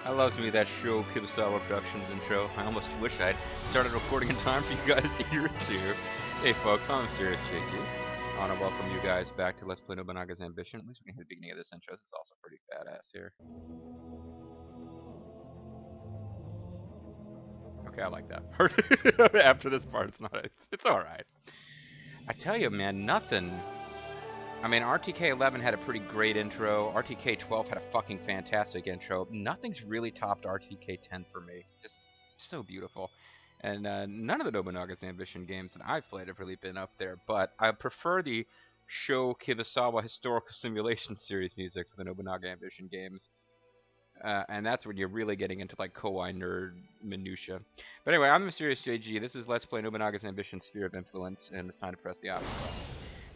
I loves me that show Kurosawa Productions intro. I almost wish I'd started recording in time for you guys to hear it too. Hey folks, I'm Serious JG. I want to welcome you guys back to Let's Play Nobunaga's Ambition. At least we can hear the beginning of this intro. This is also pretty badass here. Okay, I like that part. After this part, it's alright. I tell you, man, nothing. I mean, RTK 11 had a pretty great intro. RTK 12 had a fucking fantastic intro. Nothing's really topped RTK 10 for me. Just so beautiful. And none of the Nobunaga's Ambition games that I've played have really been up there. But I prefer the Sho Kibasawa Historical Simulation Series music for the Nobunaga Ambition games. And that's when you're really getting into like kawaii nerd minutia. But anyway, I'm Mysterious JG. This is Let's Play Nobunaga's Ambition Sphere of Influence, and it's time to press the option button.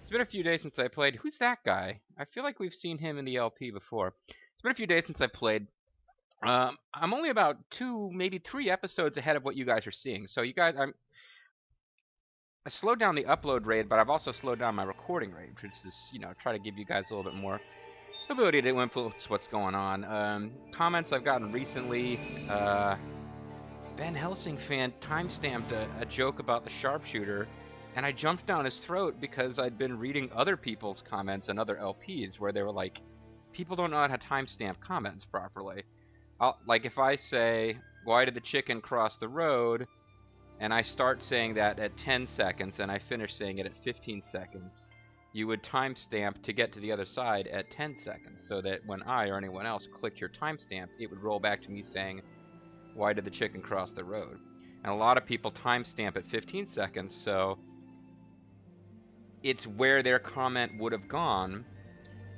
It's been a few days since I played. Who's that guy? I feel like we've seen him in the LP before. It's been a few days since I played. I'm only about 2, maybe 3 episodes ahead of what you guys are seeing. So you guys, I slowed down the upload rate, but I've also slowed down my recording rate, which is, try to give you guys a little bit more ability to influence what's going on. Comments I've gotten recently. Ben Helsing fan timestamped a joke about the sharpshooter. And I jumped down his throat because I'd been reading other people's comments and other LPs where they were like, people don't know how to timestamp comments properly. Like if I say, why did the chicken cross the road? And I start saying that at 10 seconds and I finish saying it at 15 seconds. You would timestamp to get to the other side at 10 seconds so that when I or anyone else clicked your timestamp, it would roll back to me saying, why did the chicken cross the road? And a lot of people timestamp at 15 seconds, so it's where their comment would have gone,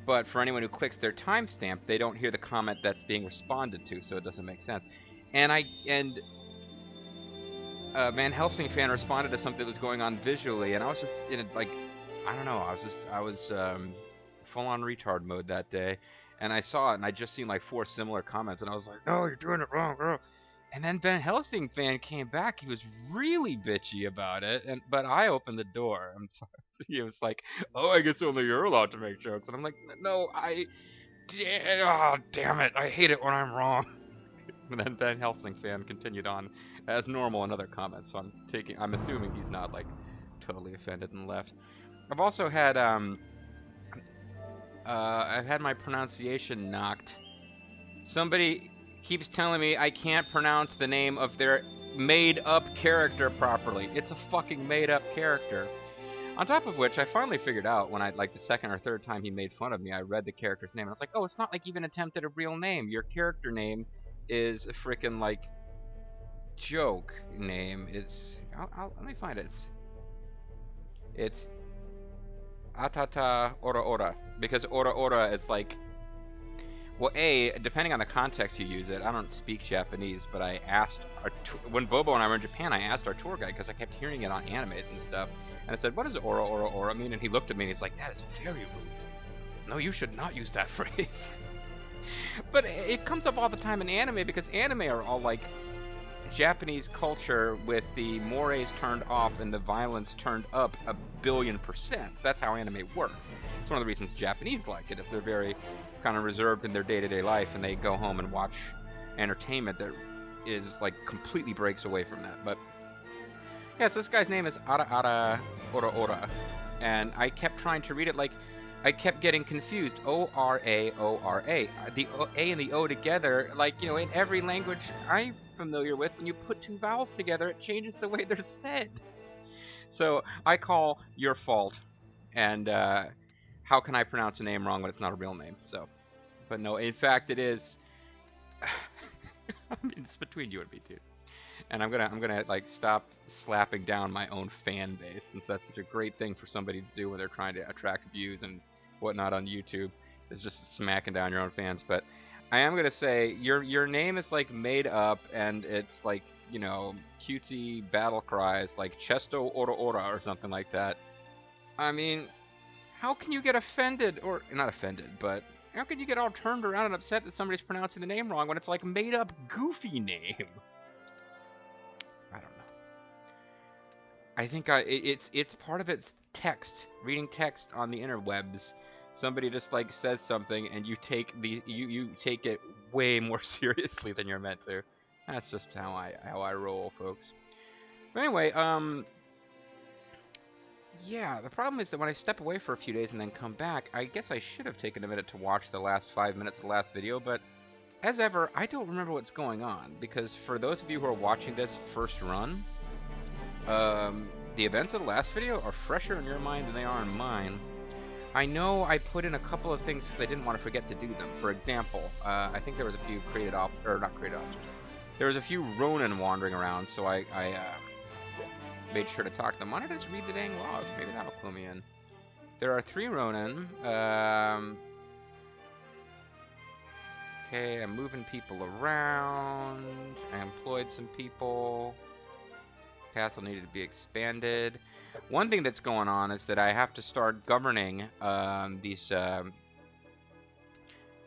but for anyone who clicks their timestamp, they don't hear the comment that's being responded to, so it doesn't make sense. And Van Helsing fan responded to something that was going on visually, and I was just in like, I don't know, I was full-on retard mode that day, and I saw it, and I just seen like 4 similar comments, and I was like, no, you're doing it wrong, bro. And then Ben Helsing fan came back. He was really bitchy about it, but I opened the door. I'm sorry. He was like, "Oh, I guess only you're allowed to make jokes." And I'm like, "No, oh, damn it! I hate it when I'm wrong." And then Ben Helsing fan continued on as normal in other comments. So I'm assuming he's not like totally offended and left. I've also had I've had my pronunciation knocked. Somebody keeps telling me I can't pronounce the name of their made-up character properly. It's a fucking made-up character. On top of which, I finally figured out when like the second or third time he made fun of me, I read the character's name, and I was like, oh, it's not like you even attempted a real name. Your character name is a frickin' like joke name. Let me find it. It's Atata Ora Ora, because Ora Ora is like, well, depending on the context you use it, I don't speak Japanese, but I asked, when Bobo and I were in Japan, I asked our tour guide, because I kept hearing it on animes and stuff, and I said, what does Ora Ora Ora mean? And he looked at me and he's like, that is very rude. No, you should not use that phrase. But it comes up all the time in anime, because anime are all like Japanese culture with the mores turned off and the violence turned up 1,000,000,000%. That's how anime works. It's one of the reasons Japanese like it. If they're very kind of reserved in their day-to-day life and they go home and watch entertainment that is like completely breaks away from that. But yeah, so this guy's name is Ara Ara Ora Ora, and I kept trying to read it like I kept getting confused. O-R-A, O-R-A. The A and the O together, like, in every language I'm familiar with, when you put 2 vowels together, it changes the way they're said. So I call your fault, and how can I pronounce a name wrong when it's not a real name? So, but no, in fact, it is. I mean, it's between you and me, dude. And I'm gonna like stop slapping down my own fan base, since that's such a great thing for somebody to do when they're trying to attract views and whatnot on YouTube. Is just smacking down your own fans. But I am gonna say your name is like made up, and it's like cutesy battle cries like Chesto Ora Ora or something like that. I mean, how can you get offended, or not offended, but how can you get all turned around and upset that somebody's pronouncing the name wrong when it's like made up goofy name? I don't know. I think it's part of its text, reading text on the interwebs. Somebody just like says something, and you take you take it way more seriously than you're meant to. That's just how I roll, folks. But anyway, yeah, the problem is that when I step away for a few days and then come back, I guess I should have taken a minute to watch the last 5 minutes of the last video, but as ever, I don't remember what's going on, because for those of you who are watching this first run, the events of the last video are fresher in your mind than they are in mine. I know I put in a couple of things because I didn't want to forget to do them. For example, I think there was a few created officers, or not created officers. There was a few Ronin wandering around, so I made sure to talk to them. Why don't I just read the dang log? Maybe that'll clue me in. There are 3 Ronin. Okay, I'm moving people around. I employed some people. Castle needed to be expanded. One thing that's going on is that I have to start governing these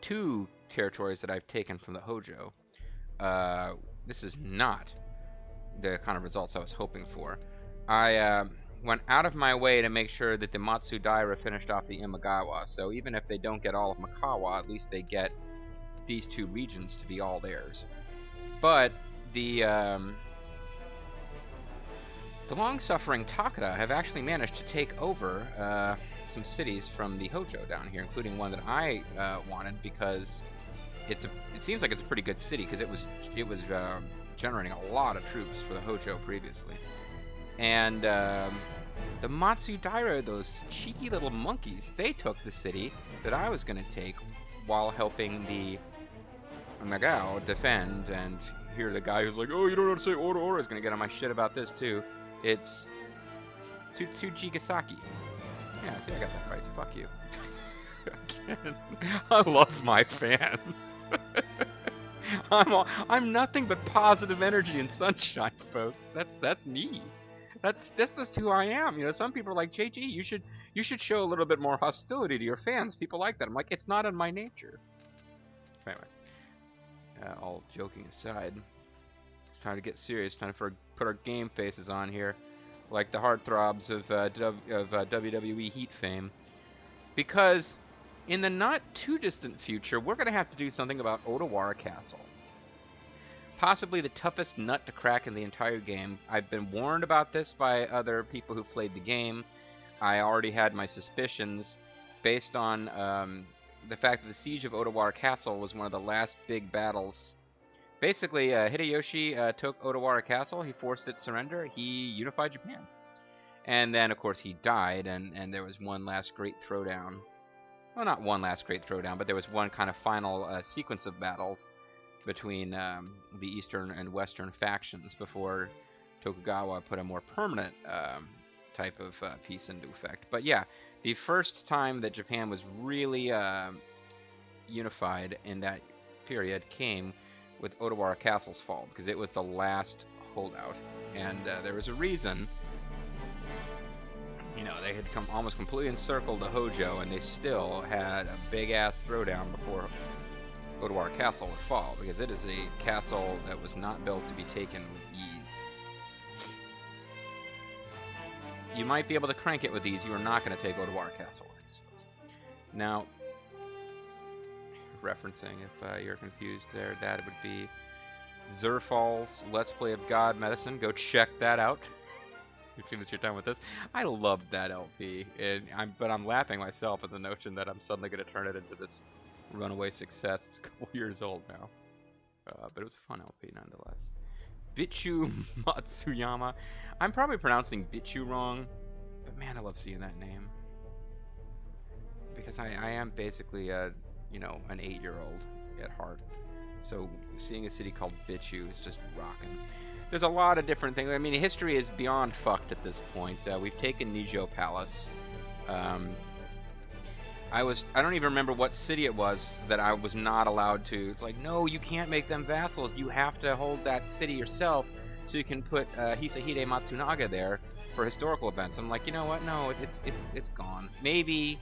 2 territories that I've taken from the Hojo. This is not the kind of results I was hoping for. I went out of my way to make sure that the Matsudaira finished off the Imagawa, so even if they don't get all of Mikawa, at least they get these 2 regions to be all theirs. But the long-suffering Takeda have actually managed to take over some cities from the Hojo down here, including one that I wanted because it seems like it's a pretty good city because it was generating a lot of troops for the Hojo previously. And the Matsudaira, those cheeky little monkeys, they took the city that I was going to take while helping the Nagao defend. And here the guy who's like, oh, you don't know how to say Odawara is going to get on my shit about this too. It's Tsutsujigasaki. Yeah, see, I got that right. Fuck you. I love my fans. I'm nothing but positive energy and sunshine, folks. That's me. That's just who I am. You know, some people are like, JG, you should show a little bit more hostility to your fans. People like that. I'm like, it's not in my nature. Anyway, all joking aside, it's time to get serious. Time to put our game faces on here, like the heartthrobs of WWE Heat fame, because in the not too distant future, we're going to have to do something about Odawara Castle. Possibly the toughest nut to crack in the entire game. I've been warned about this by other people who played the game. I already had my suspicions based on the fact that the siege of Odawara Castle was one of the last big battles. Basically, Hideyoshi took Odawara Castle, he forced its surrender, he unified Japan. And then, of course, he died, and there was one last great throwdown. Well, not one last great throwdown, but there was one kind of final sequence of battles between the eastern and western factions before Tokugawa put a more permanent type of peace into effect. But yeah, the first time that Japan was really unified in that period came with Odawara Castle's fall, because it was the last holdout. And there was a reason. You know, they had almost completely encircled the Hojo, and they still had a big-ass throwdown before Odawara Castle would fall, because it is a castle that was not built to be taken with ease. You might be able to crank it with ease. You are not going to take Odawara Castle with ease, folks. Now, referencing, if you're confused there, that would be Zerfal's Let's Play of God Medicine. Go check that out. As soon as you're done with this. I loved that LP, but I'm laughing myself at the notion that I'm suddenly going to turn it into this runaway success. It's a couple years old now. But it was a fun LP nonetheless. Bichu Matsuyama. I'm probably pronouncing Bichu wrong, but man, I love seeing that name. Because I am basically an 8-year-old at heart. So seeing a city called Bichu is just rocking. There's a lot of different things. I mean, history is beyond fucked at this point. We've taken Nijo Palace. I don't even remember what city it was that I was not allowed to. It's like, no, you can't make them vassals. You have to hold that city yourself so you can put Hisahide Matsunaga there for historical events. I'm like, you know what? No, it's gone. Maybe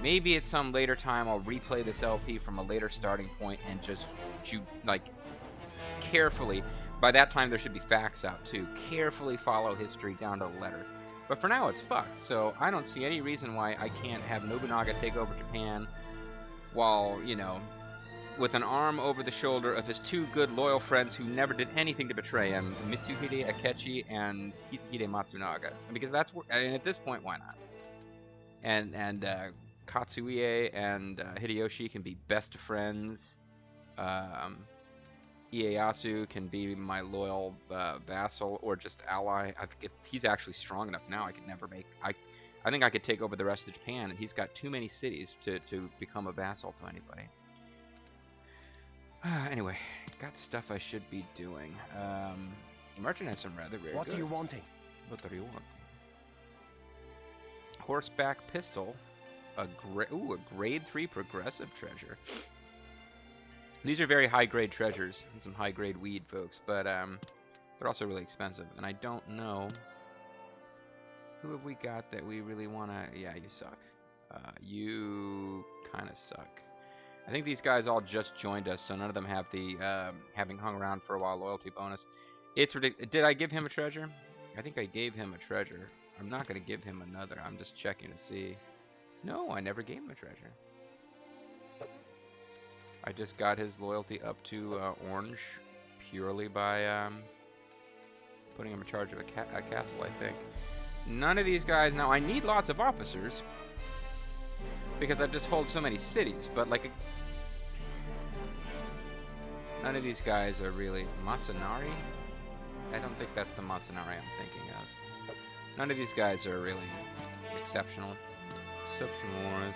at some later time I'll replay this LP from a later starting point and just carefully. By that time, there should be facts out, too. Carefully follow history down to the letter. But for now, it's fucked. So I don't see any reason why I can't have Nobunaga take over Japan while, with an arm over the shoulder of his two good loyal friends who never did anything to betray him, Mitsuhide Akechi and Hisahide Matsunaga. Because that's where, I mean, at this point, why not? And Katsuie and Hideyoshi can be best friends. Ieyasu can be my loyal vassal or just ally. He's actually strong enough now. I think I could take over the rest of Japan, and he's got too many cities to become a vassal to anybody. Anyway, got stuff I should be doing. Merchant has some rather very What good. are you wanting? What are you wanting? Horseback pistol. A grade 3 progressive treasure. These are very high-grade treasures and some high-grade weed, folks, but they're also really expensive. And I don't know who have we got that we really want to... Yeah, you suck. You kind of suck. I think these guys all just joined us, so none of them have the having hung around for a while loyalty bonus. It's ridiculous. Did I give him a treasure? I think I gave him a treasure. I'm not going to give him another. I'm just checking to see. No, I never gave him a treasure. I just got his loyalty up to orange purely by putting him in charge of a castle, I think. None of these guys... Now, I need lots of officers because I've just hold so many cities, but like... None of these guys are really... Masanari? I don't think that's the Masanari I'm thinking of. None of these guys are really exceptional. Exceptional-wise.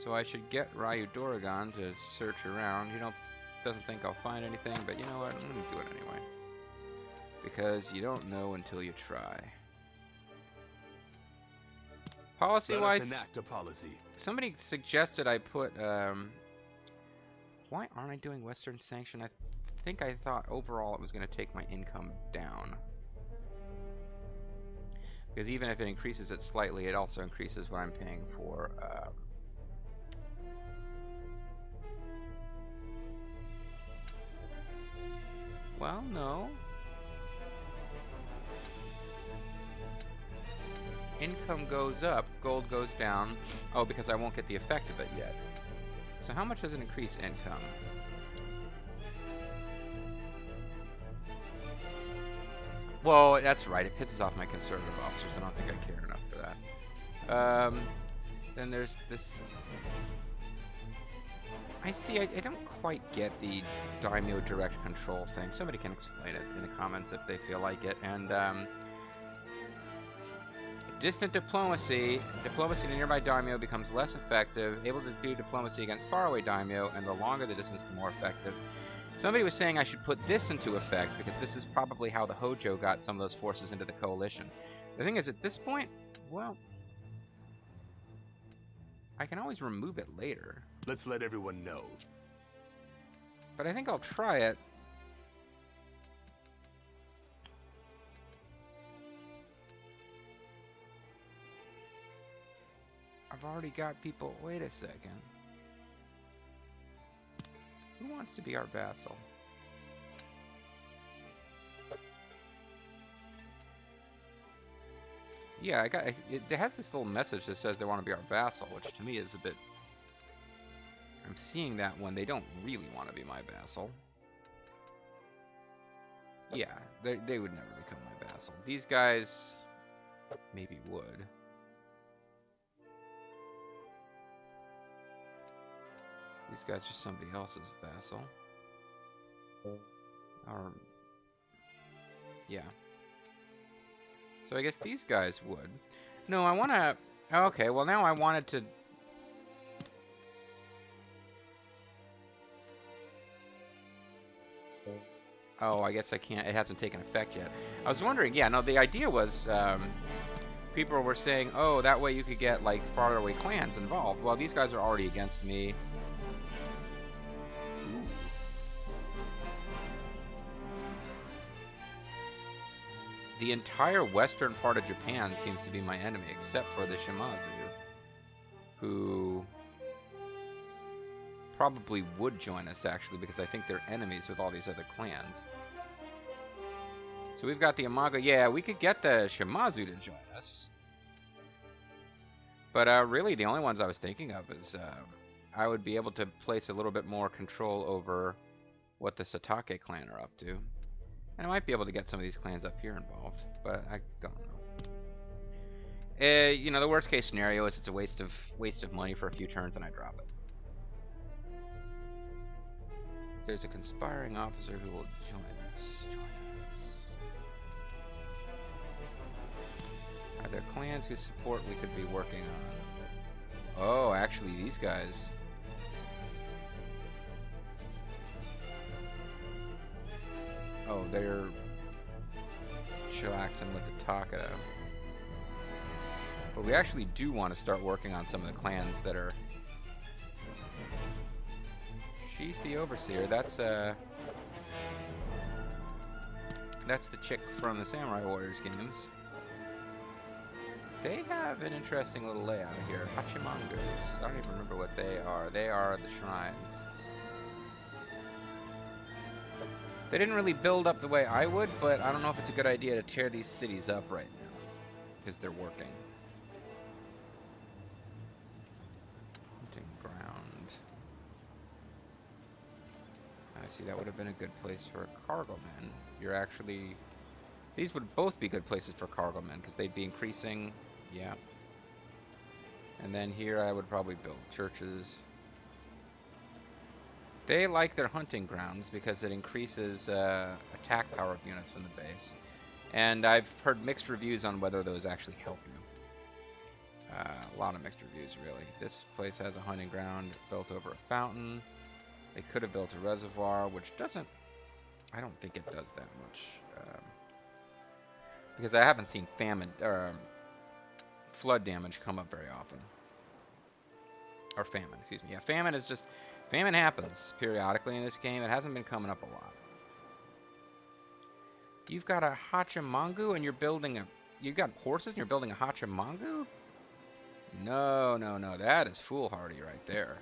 So I should get Ryu Doragon to search around. He doesn't think I'll find anything, but you know what? I'm going to do it anyway. Because you don't know until you try. Policy-wise... enact a policy. Somebody suggested I put... Why aren't I doing Western Sanction? I think I thought overall it was going to take my income down. Because even if it increases it slightly, it also increases what I'm paying for... Well, no. Income goes up, gold goes down. Oh, because I won't get the effect of it yet. So how much does it increase income? Well, that's right. It pisses off my conservative officers. I don't think I care enough for that. Then there's this... I see, I don't quite get the daimyo direct control thing. Somebody can explain it in the comments if they feel like it. And, distant diplomacy. Diplomacy in a nearby daimyo becomes less effective. Able to do diplomacy against faraway daimyo, and the longer the distance, the more effective. Somebody was saying I should put this into effect, because this is probably how the Hojo got some of those forces into the coalition. The thing is, at this point, well... I can always remove it later. Let's let everyone know. But I think I'll try it. I've already got people... Wait a second. Who wants to be our vassal? Yeah, it has this little message that says they want to be our vassal, which to me is a bit... I'm seeing that one. They don't really want to be my vassal. Yeah, they would never become my vassal. These guys maybe would. These guys are somebody else's vassal. Or... yeah. So I guess these guys would. No, I want to... Okay, well now I wanted to... Oh, I guess I can't... It hasn't taken effect yet. I was wondering, yeah, no, the idea was... people were saying, oh, that way you could get, like, farther away clans involved. Well, these guys are already against me. Ooh. The entire western part of Japan seems to be my enemy, except for the Shimazu, who probably would join us, actually, because I think they're enemies with all these other clans. So we've got the Imago. Yeah, we could get the Shimazu to join us. But really, the only ones I was thinking of is I would be able to place a little bit more control over what the Satake clan are up to. And I might be able to get some of these clans up here involved, but I don't know. You know, the worst case scenario is it's a waste of money for a few turns and I drop it. There's a conspiring officer who will join us. Are there clans whose support we could be working on? Oh, actually, these guys. Oh, they're chillaxing with the Takeda. But we actually do want to start working on some of the clans that are... She's the Overseer. That's the chick from the Samurai Warriors games. They have an interesting little layout here. Hachimangus. I don't even remember what they are. They are the shrines. They didn't really build up the way I would, but I don't know if it's a good idea to tear these cities up right now. Because they're working. Hunting ground. I see, that would have been a good place for a cargo man. You're actually... These would both be good places for cargo men, because they'd be increasing... Yeah. And then here I would probably build churches. They like their hunting grounds because it increases attack power of units from the base. And I've heard mixed reviews on whether those actually help you. A lot of mixed reviews, really. This place has a hunting ground built over a fountain. They could have built a reservoir, which doesn't... I don't think it does that much. Because I haven't seen flood damage come up very often. Or famine, excuse me. Yeah, famine is just... Famine happens periodically in this game. It hasn't been coming up a lot. You've got a Hachimangu and you're building a... You've got horses and you're building a Hachimangu? No, no, no. That is foolhardy right there.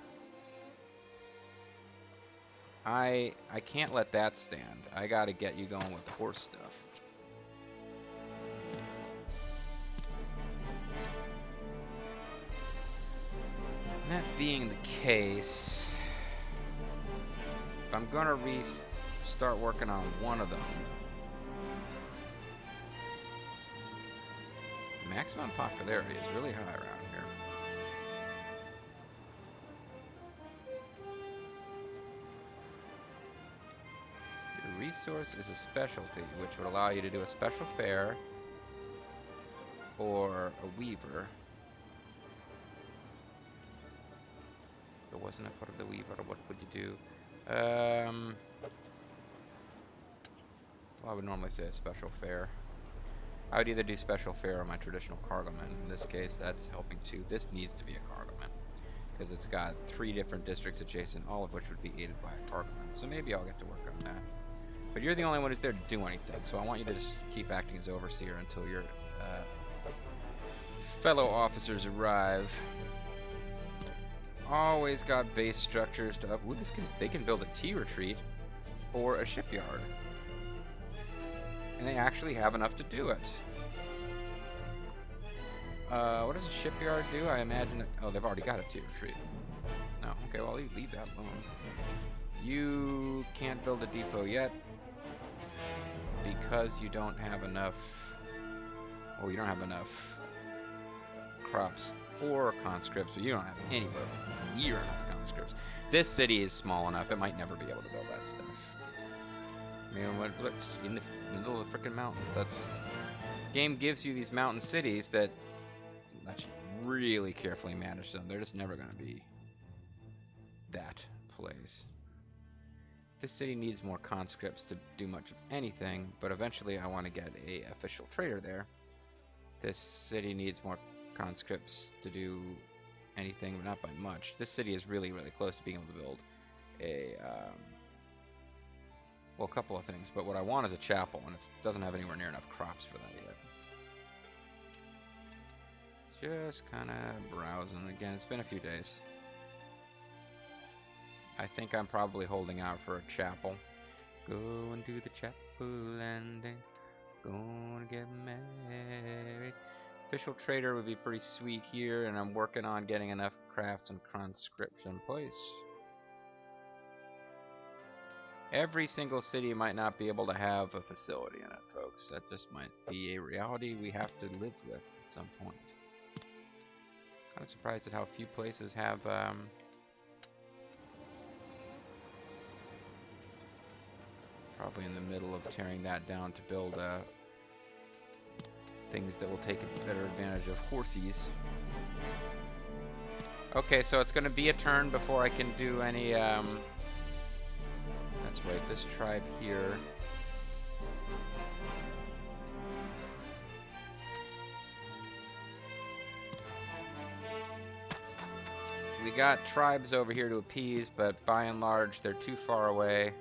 I can't let that stand. I gotta get you going with the horse stuff. That being the case, if I'm gonna start working on one of them, maximum popularity is really high around here. Your resource is a specialty, which would allow you to do a special fair or a weaver. If it wasn't a part of the weaver, what would you do? Well, I would normally say a special fair. I would either do special fair or my traditional cargoman. In this case, that's helping too. This needs to be a cargoman because it's got 3 different districts adjacent, all of which would be aided by a cargoman. So maybe I'll get to work on that. But you're the only one who's there to do anything, so I want you to just keep acting as overseer until your fellow officers arrive. Always got base structures to up. Ooh, they can build a tea retreat or a shipyard. And they actually have enough to do it. What does a shipyard do? I imagine that... Oh, they've already got a tea retreat. No, okay, well, leave that alone. You can't build a depot yet because you don't have enough... Oh, you don't have enough crops or conscripts, so you don't have anywhere near enough conscripts. This city is small enough, it might never be able to build that stuff. I mean, what's in the middle of the frickin' mountains? Game gives you these mountain cities that let you really carefully manage them. They're just never going to be that place. This city needs more conscripts to do much of anything, but eventually I want to get a official trader there. This city needs more conscripts to do anything, but not by much. This city is really, really close to being able to build a, well, a couple of things, but what I want is a chapel, and it doesn't have anywhere near enough crops for that yet. Just kind of browsing. Again, it's been a few days. I think I'm probably holding out for a chapel. Going to the chapel and then going to get married. Official trader would be pretty sweet here, and I'm working on getting enough crafts and conscription in place. Every single city might not be able to have a facility in it, folks. That just might be a reality we have to live with at some point. Kind of surprised at how few places have probably in the middle of tearing that down to build things that will take better advantage of horsies. Okay, so it's going to be a turn before I can do any that's right, this tribe here. We got tribes over here to appease, but by and large, they're too far away.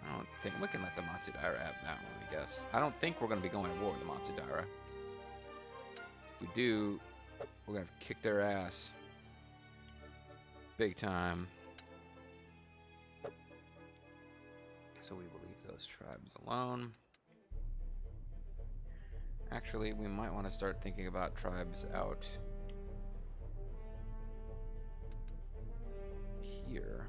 I don't think we can let the Matsudaira have that one, I guess. I don't think we're going to be going to war with the Matsudaira. If we do, we're going to have to kick their ass. Big time. So we will leave those tribes alone. Actually, we might want to start thinking about tribes out here.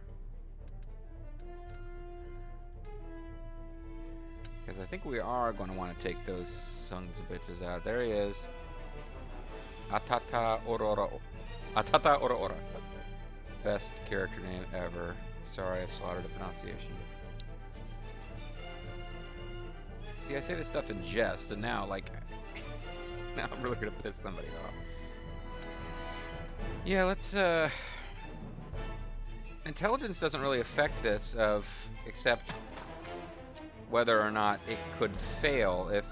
Because I think we are going to want to take those sons of bitches out. There he is. Atata Aurora. Atata Aurora. Best character name ever. Sorry, I slaughtered the pronunciation. See, I say this stuff in jest, and now, like, now I'm really going to piss somebody off. Yeah, let's, intelligence doesn't really affect this, except whether or not it could fail if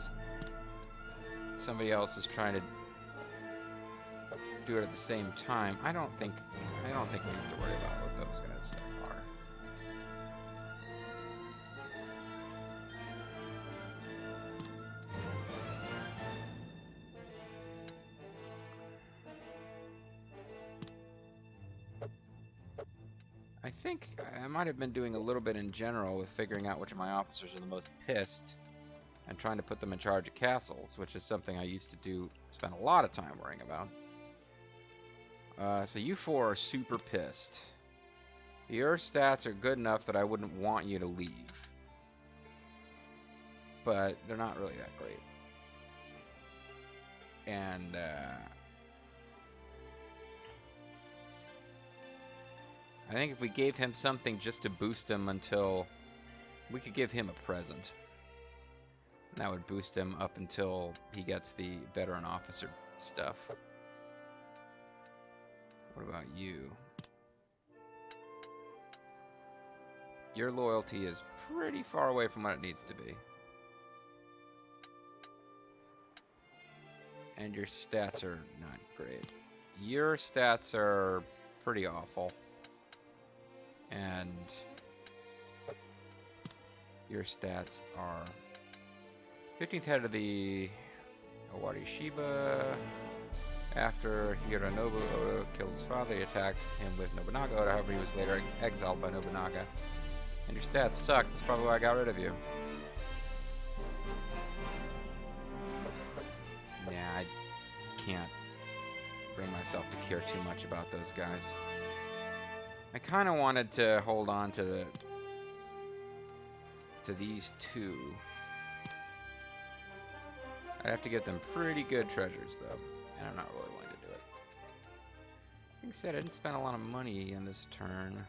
somebody else is trying to do it at the same time. I don't think we have to worry about what those guys are. I think I might have been doing a little bit in general with figuring out which of my officers are the most pissed and trying to put them in charge of castles, which is something I used to do, spend a lot of time worrying about. So you four are super pissed. Your stats are good enough that I wouldn't want you to leave. But they're not really that great. And, I think if we gave him something just to boost him until... We could give him a present. That would boost him up until he gets the veteran officer stuff. What about you? Your loyalty is pretty far away from what it needs to be. And your stats are not great. Your stats are pretty awful. And your stats are 15th head of the Owari Shiba. After Hironobu Oda killed his father, he attacked him with Nobunaga Oda. However, he was later exiled by Nobunaga. And your stats suck. That's probably why I got rid of you. Yeah, I can't bring myself to care too much about those guys. I kind of wanted to hold on to these two. I'd have to get them pretty good treasures, though, and I'm not really willing to do it. Like I said, I didn't spend a lot of money in this turn.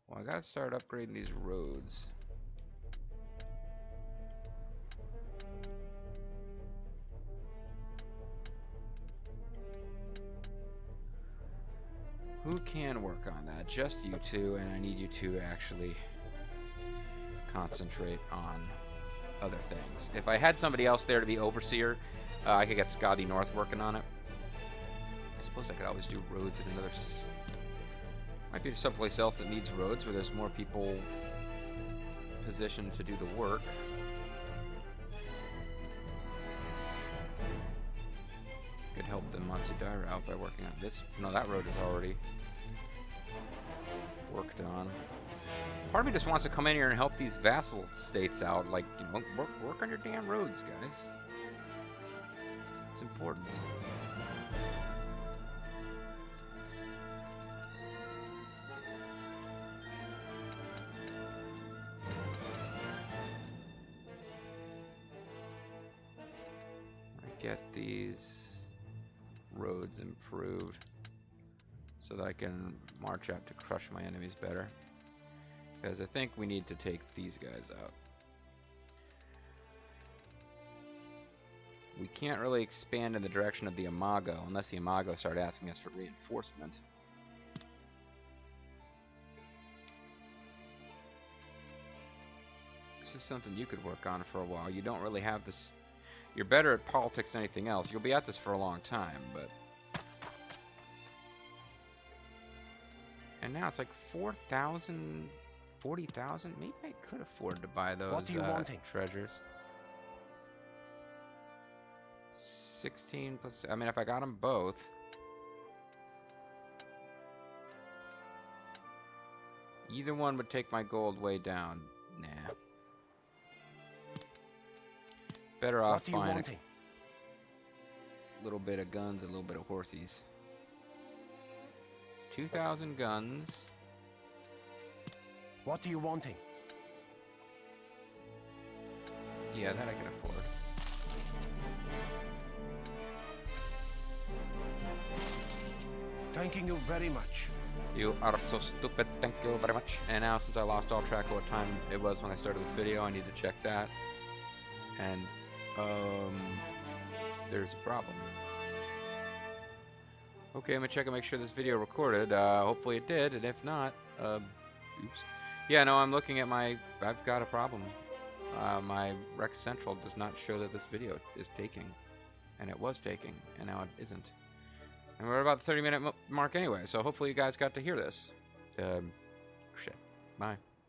Well, I gotta start upgrading these roads. Who can work on that? Just you two, and I need you to actually concentrate on other things. If I had somebody else there to be overseer, I could get Skadi North working on it. I suppose I could always do roads at another... Might be someplace else that needs roads where there's more people positioned to do the work. Could help the Matsudaira out by working on this. No, that road is already worked on. Part of me just wants to come in here and help these vassal states out. Like, you know, work on your damn roads, guys. It's important. Get these roads improved so that I can march out to crush my enemies better. Because I think we need to take these guys out. We can't really expand in the direction of the Imago unless the Imago start asking us for reinforcement. This is something you could work on for a while. You don't really have this. You're better at politics than anything else. You'll be at this for a long time, but... And now it's like 4,000, 40,000? Maybe I could afford to buy those treasures. 16 plus... I mean, if I got them both... Either one would take my gold way down. Nah. Better off buying a little bit of guns, a little bit of horsies. 2,000 guns. What are you wanting? Yeah, that I can afford. Thanking you very much. You are so stupid, thank you very much. And now, since I lost all track of what time it was when I started this video, I need to check that. And, there's a problem. Okay, I'm gonna check and make sure this video recorded. Hopefully it did, and if not, oops. Yeah, no, I'm looking at my... I've got a problem. My Rec Central does not show that this video is taking. And it was taking, and now it isn't. And we're about the 30-minute mark anyway, so hopefully you guys got to hear this. Shit. Bye.